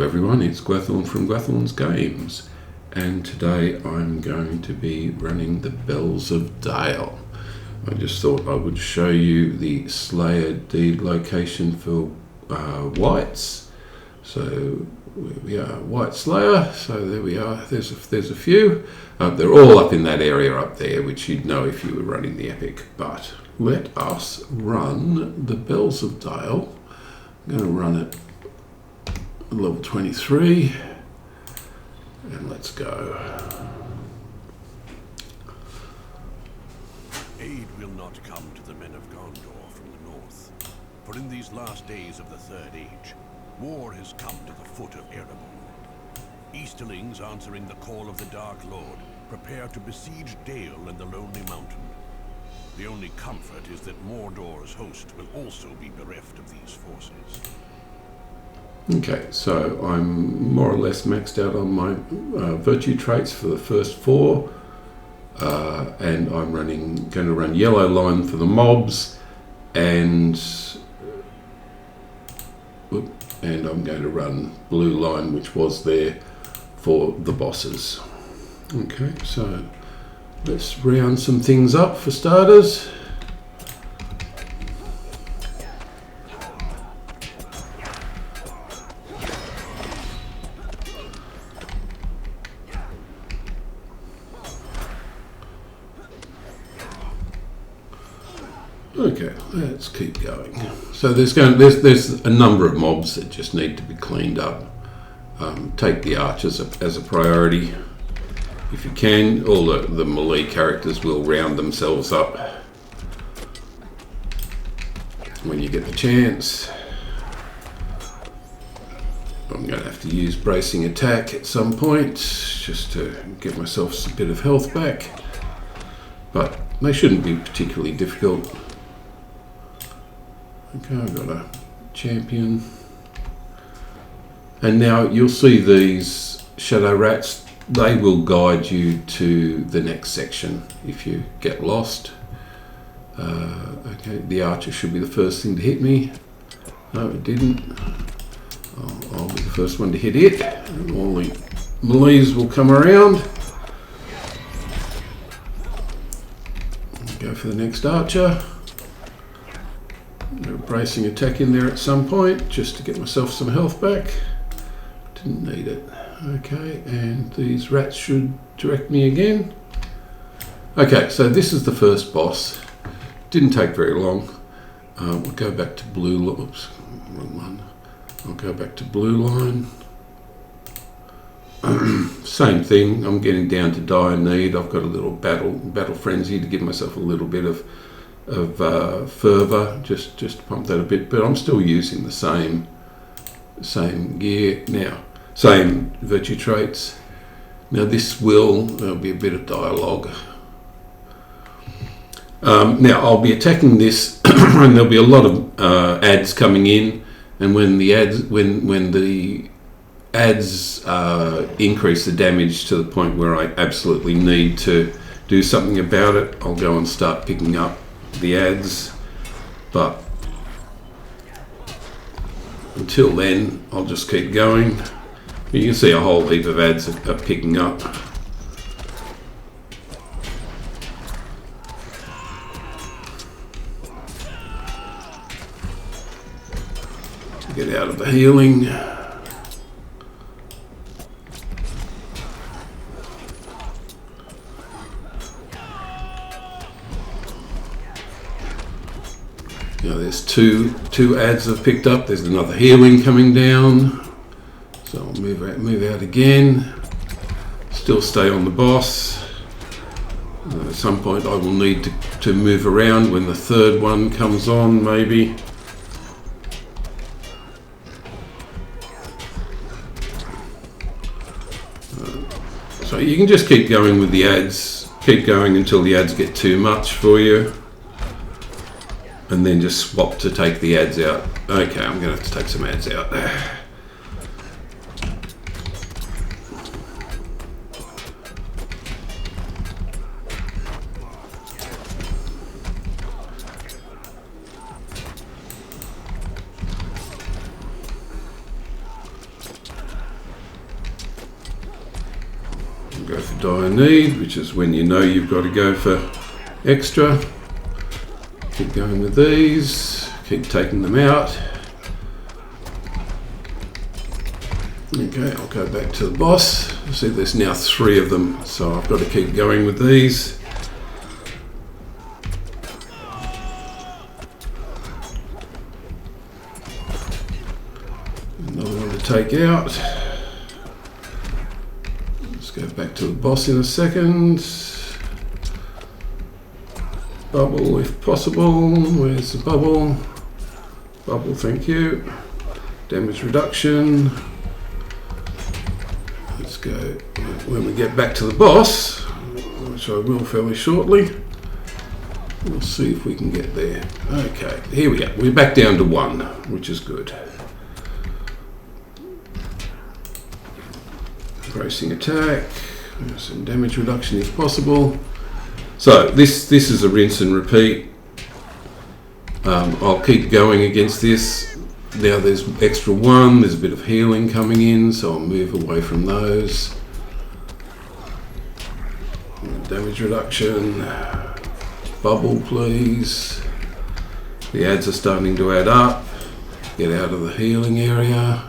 everyone, it's Gwethorn from Gwethorn's Games, and today I'm going to be running the Bells of Dale. I just thought I would show you the Slayer deed location for whites. So where we are, White Slayer, so there we are, there's a few. They're all up in that area up there, which you'd know if you were running the Epic, but let us run the Bells of Dale. I'm going to run it level 23, and let's go. Aid will not come to the men of Gondor from the north, for in these last days of the Third Age, war has come to the foot of Erebor. Easterlings answering the call of the Dark Lord prepare to besiege Dale and the Lonely Mountain. The only comfort is that Mordor's host will also be bereft of these forces. Okay, so I'm more or less maxed out on my virtue traits for the first 4, and I'm going to run yellow line for the mobs, and I'm going to run blue line, which was there for the bosses. Okay, so let's round some things up for starters. Okay, let's keep going. So there's a number of mobs that just need to be cleaned up. Take the archers as a priority if you can. All the melee characters will round themselves up when you get the chance. I'm going to have to use bracing attack at some point just to get myself a bit of health back, but they shouldn't be particularly difficult. Okay, I've got a champion. And now you'll see these shadow rats. They will guide you to the next section if you get lost. Okay, the archer should be the first thing to hit me. No, it didn't. I'll be the first one to hit it. And all the melees will come around. Go for the next archer. A bracing attack in there at some point just to get myself some health back. Didn't need it. Okay, and these rats should direct me again. Okay, so this is the first boss. Didn't take very long. We'll go back to blue. Oops, wrong one. I'll go back to blue line. Same thing. I'm getting down to dire need. I've got a little battle frenzy to give myself a little bit of fervor, just to pump that a bit, but I'm still using the same gear now, same virtue traits. Now there'll be a bit of dialogue. Now I'll be attacking this and there'll be a lot of ads coming in, and when the ads increase the damage to the point where I absolutely need to do something about it, I'll go and start picking up the ads, but until then I'll just keep going. You can see a whole heap of ads are picking up. Get out of the healing. Now there's two ads I've picked up. There's another healing coming down, so I'll move out again. Still stay on the boss. At some point I will need to move around when the third one comes on, maybe. So you can just keep going with the ads. Keep going until the ads get too much for you, and then just swap to take the ads out. Okay, I'm going to have to take some ads out. Go for die need, which is when you know you've got to go for extra. Keep going with these, keep taking them out. Okay, I'll go back to the boss. See, there's now 3 of them, so I've got to keep going with these. Another one to take out. Let's go back to the boss in a second. Bubble if possible. Where's the bubble? Bubble, thank you. Damage reduction. Let's go. When we get back to the boss, which I will fairly shortly, we'll see if we can get there. Okay, here we go. We're back down to 1, which is good. Bracing attack. Some damage reduction if possible. So this is a rinse and repeat. I'll keep going against this. Now there's extra 1, there's a bit of healing coming in, so I'll move away from those. Damage reduction. Bubble, please. The adds are starting to add up. Get out of the healing area.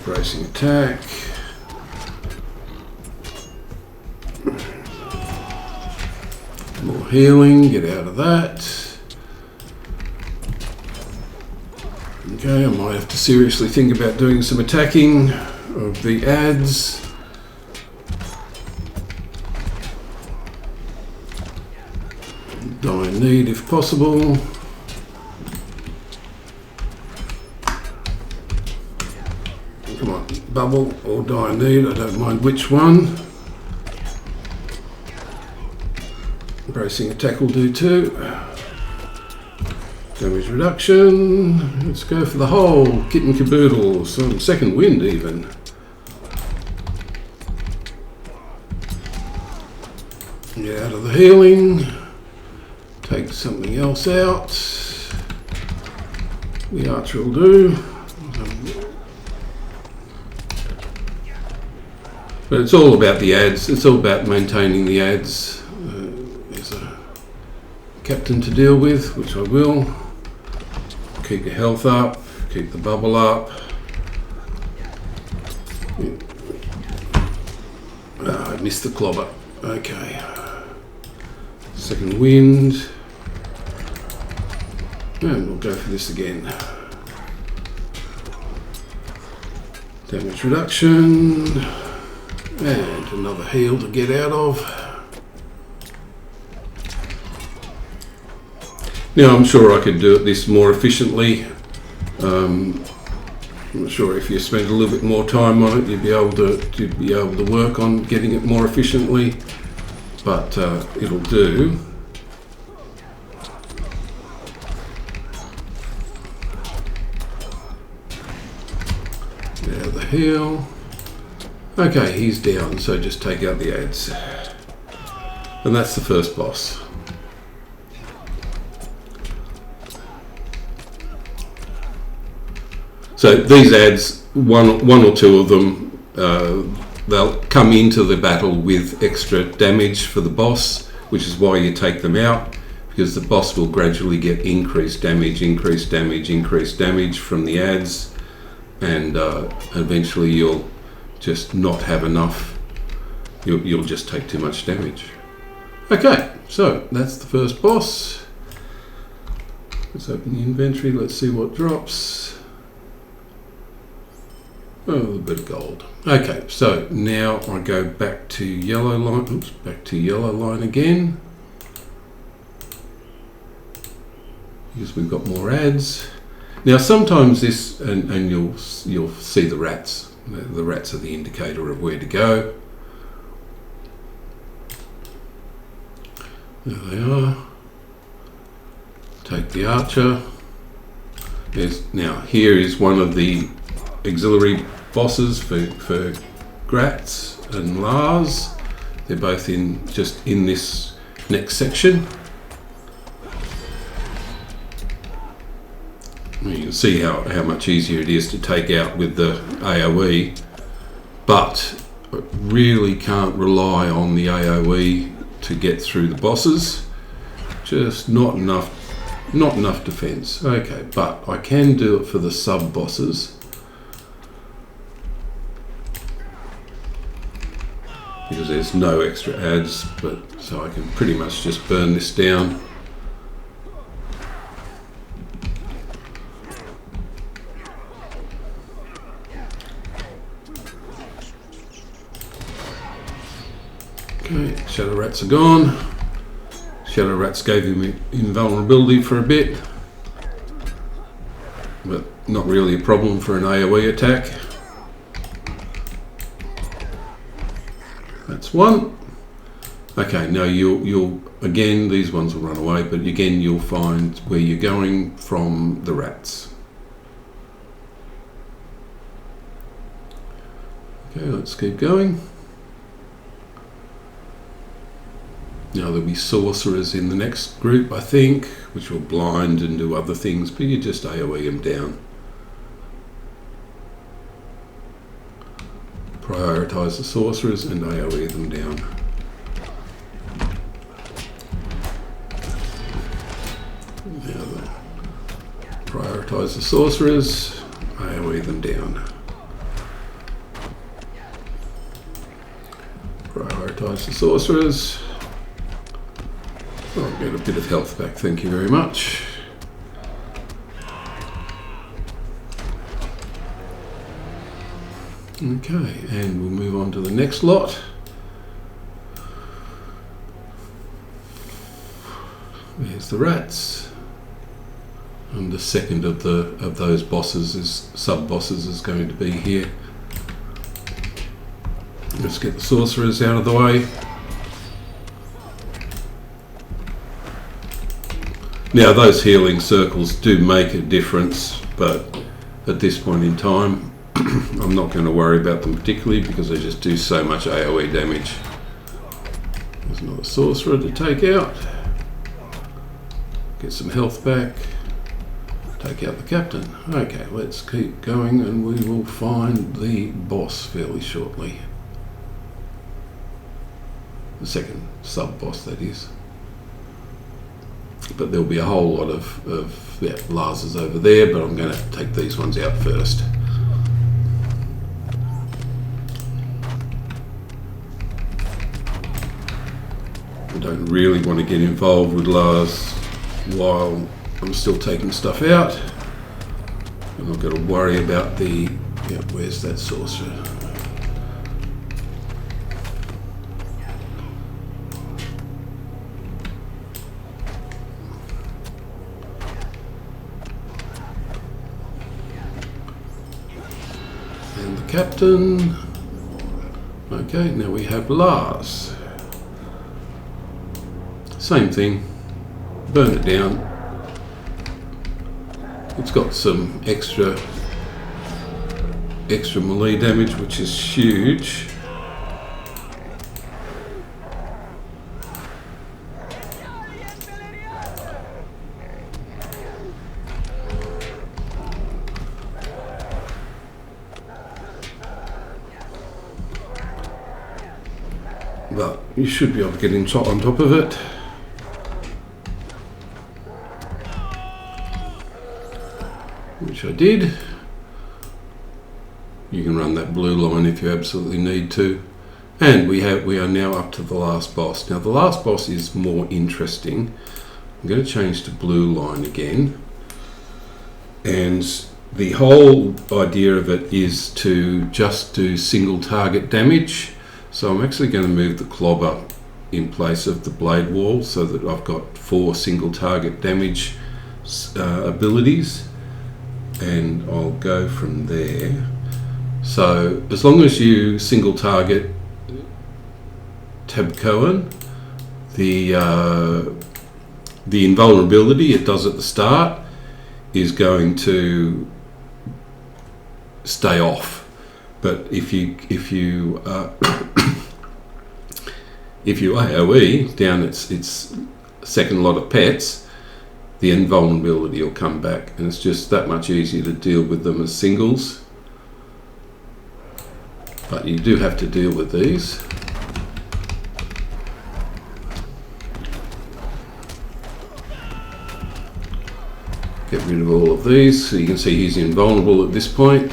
Bracing attack. More healing, get out of that. Okay, I might have to seriously think about doing some attacking of the adds. Die need if possible. Come on, bubble or die need, I don't mind which one. Bracing attack will do too. Damage reduction. Let's go for the whole kit and caboodle. Some second wind even. Get out of the healing. Take something else out. The archer will do. But it's all about the adds. It's all about maintaining the adds. There's a captain to deal with, which I will. Keep your health up. Keep the bubble up. I missed the clobber. Okay. Second wind. And we'll go for this again. Damage reduction. And another heal to get out of. Now I'm sure I could do this more efficiently. I'm not sure if you spend a little bit more time on it, you'd be able to work on getting it more efficiently. But it'll do. Now the heal. Okay, he's down, so just take out the adds. And that's the first boss. So these adds, one or two of them, they'll come into the battle with extra damage for the boss, which is why you take them out, because the boss will gradually get increased damage from the adds, and eventually you'll just not have enough. You'll just take too much damage. Okay, so that's the first boss. Let's open the inventory. Let's see what drops. Oh, a little bit of gold. Okay, so now I go back to yellow line. Oops, back to yellow line again, because we've got more adds. Now sometimes this, and you'll see the rats. The rats are the indicator of where to go. There they are. Take the archer. Now here is one of the auxiliary bosses for Gratz and Lars. They're both just in this next section. You can see how much easier it is to take out with the AoE, but really can't rely on the AoE to get through the bosses. Just not enough defense. Okay, but I can do it for the sub bosses. Because there's no extra adds, but so I can pretty much just burn this down. Okay, Shadow Rats are gone. Shadow Rats gave him invulnerability for a bit, but not really a problem for an AoE attack. That's one. Okay, now you'll again, these ones will run away, but again you'll find where you're going from the rats. Okay, let's keep going. Now there'll be sorcerers in the next group, I think, which will blind and do other things, but you just AoE them down. Prioritise the sorcerers and AoE them down. Now prioritise the sorcerers, AoE them down. Prioritise the sorcerers. I'll get a bit of health back, thank you very much. Okay, and we'll move on to the next lot. There's the rats. And the second of those bosses is sub-bosses is going to be here. Let's get the sorcerers out of the way. Now those healing circles do make a difference, but at this point in time I'm not going to worry about them particularly because they just do so much AoE damage. There's another sorcerer to take out. Get some health back. Take out the captain. Okay, let's keep going and we will find the boss fairly shortly. The second sub-boss, that is. But there'll be a whole lot of lasers over there, but I'm going to take these ones out first. I don't really want to get involved with Lars while I'm still taking stuff out. I'm not going to worry about the... Yeah, where's that sorcerer? And the captain. Okay, now we have Lars. Same thing. Burn it down. It's got some extra melee damage, which is huge. But you should be able to get on top of it. Which I did. You can run that blue line if you absolutely need to. And we are now up to the last boss. Now the last boss is more interesting. I'm going to change to blue line again. And the whole idea of it is to just do single target damage. So I'm actually going to move the clobber in place of the blade wall so that I've got 4 single target damage abilities. And I'll go from there. So as long as you single target Tabcoan, the invulnerability it does at the start is going to stay off. But if you AoE down its second lot of pets, the invulnerability will come back, and it's just that much easier to deal with them as singles. But you do have to deal with these. Get rid of all of these, so you can see he's invulnerable at this point.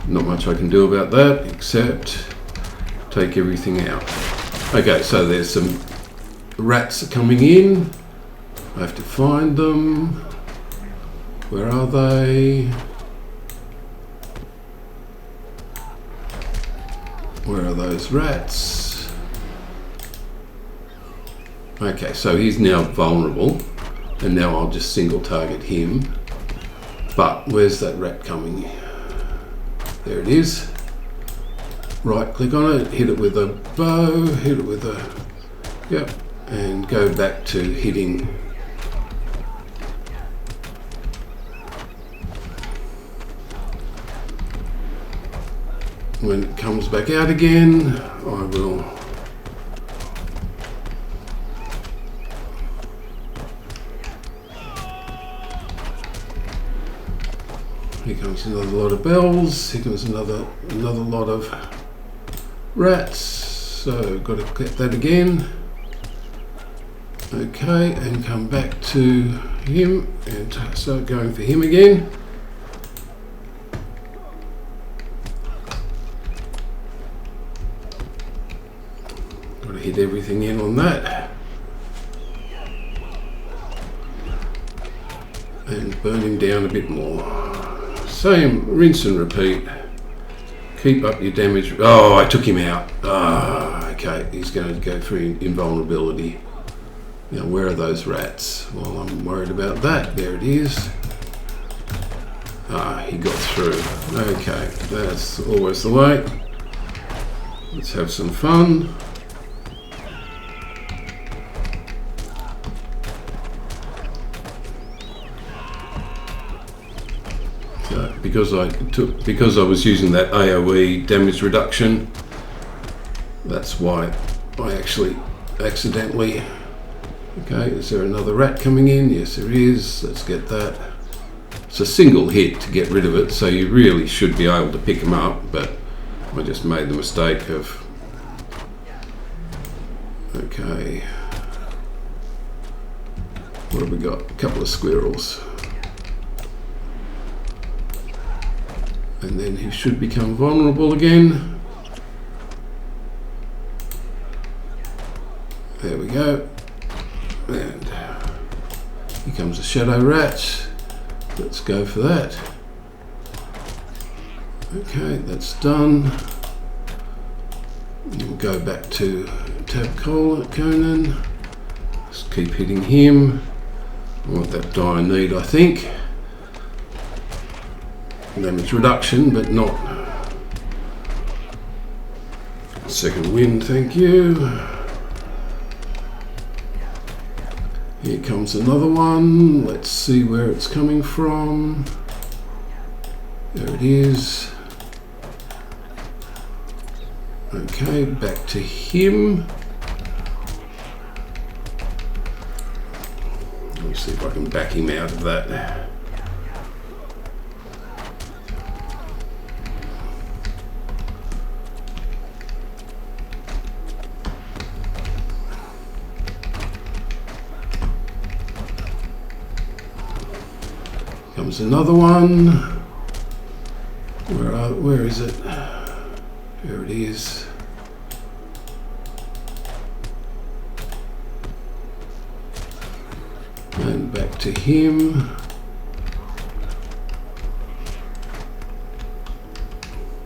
Not much I can do about that, except take everything out. Okay, so there's some rats coming in. I have to find them. Where are they? Where are those rats? Okay, so he's now vulnerable. And now I'll just single target him. But where's that rat coming? There it is. Right click on it, hit it with a bow, hit it with a, yep, and go back to hitting. When it comes back out again, I will here comes another lot of bells, here comes another lot of rats, so got to get that again. Okay, and come back to him and start going for him again. Got to hit everything in on that. And burn him down a bit more. Same, rinse and repeat. Keep up your damage. Oh, I took him out. Ah, okay, he's going to go for invulnerability. Now, where are those rats? Well, I'm worried about that. There it is. Ah, he got through. Okay, that's always the way. Let's have some fun. Because I was using that AoE damage reduction, that's why I actually accidentally. Okay, is there another rat coming in? Yes, there is. Let's get that. It's a single hit to get rid of it, so you really should be able to pick them up, but I just made the mistake of. Okay, what have we got? A couple of squirrels. And then he should become vulnerable again. There we go. And here comes a shadow rat. Let's go for that. Okay, that's done. We'll go back to Tab Conan. Just keep hitting him. I want that die need, I think. Damage reduction, but not second wind, thank you. Here comes another one. Let's see where it's coming from. There it is. Okay, back to him. Let me see if I can back him out of that. Comes another one. Where is it? Here it is. And back to him.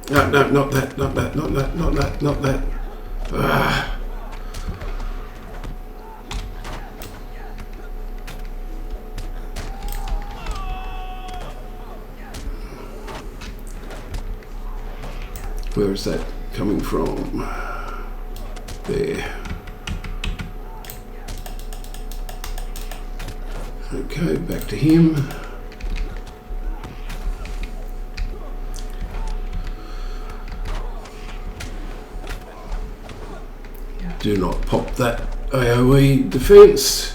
No, not that, not that, not that, not that, not that. Ah. Where is that coming from? There. Okay, back to him. Do not pop that AoE defense.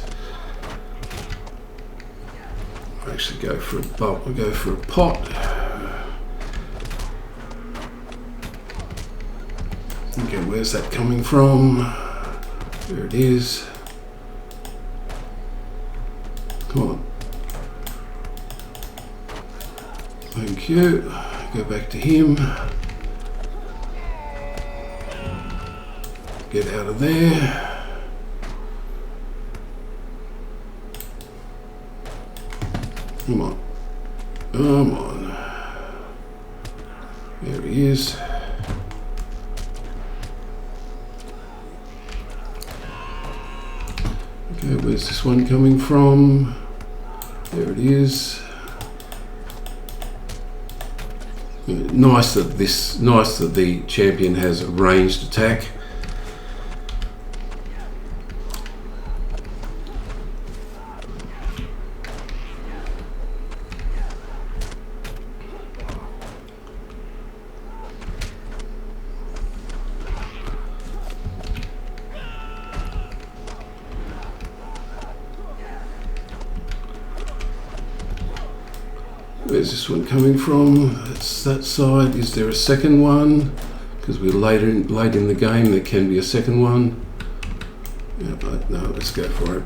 go for a bolt. We'll go for a pot. Okay, where's that coming from? There it is. Come on. Thank you. Go back to him. Get out of there. Come on. Come on. There he is. Okay, where's this one coming from? There it is. Nice that the champion has a ranged attack. Where's this one coming from? That's that side. Is there a second one? Because we're late in the game, there can be a second one. Yeah, but no, let's go for it.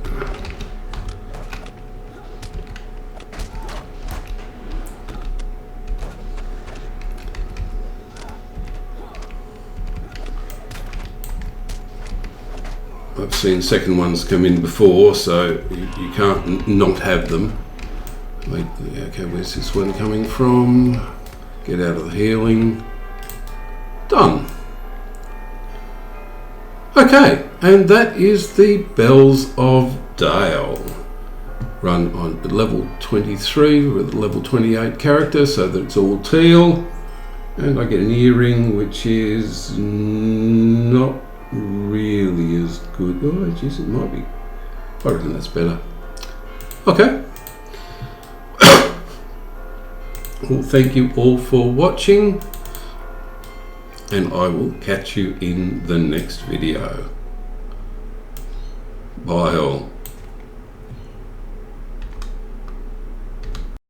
I've seen second ones come in before, so you can't not have them. Wait, okay, where's this one coming from? Get out of the healing. Done. Okay, and that is the Bells of Dale. Run on level 23 with a level 28 character, so that it's all teal. And I get an earring, which is not really as good. Oh, jeez, it might be. I reckon that's better. Okay. Well, thank you all for watching, and I will catch you in the next video. Bye all.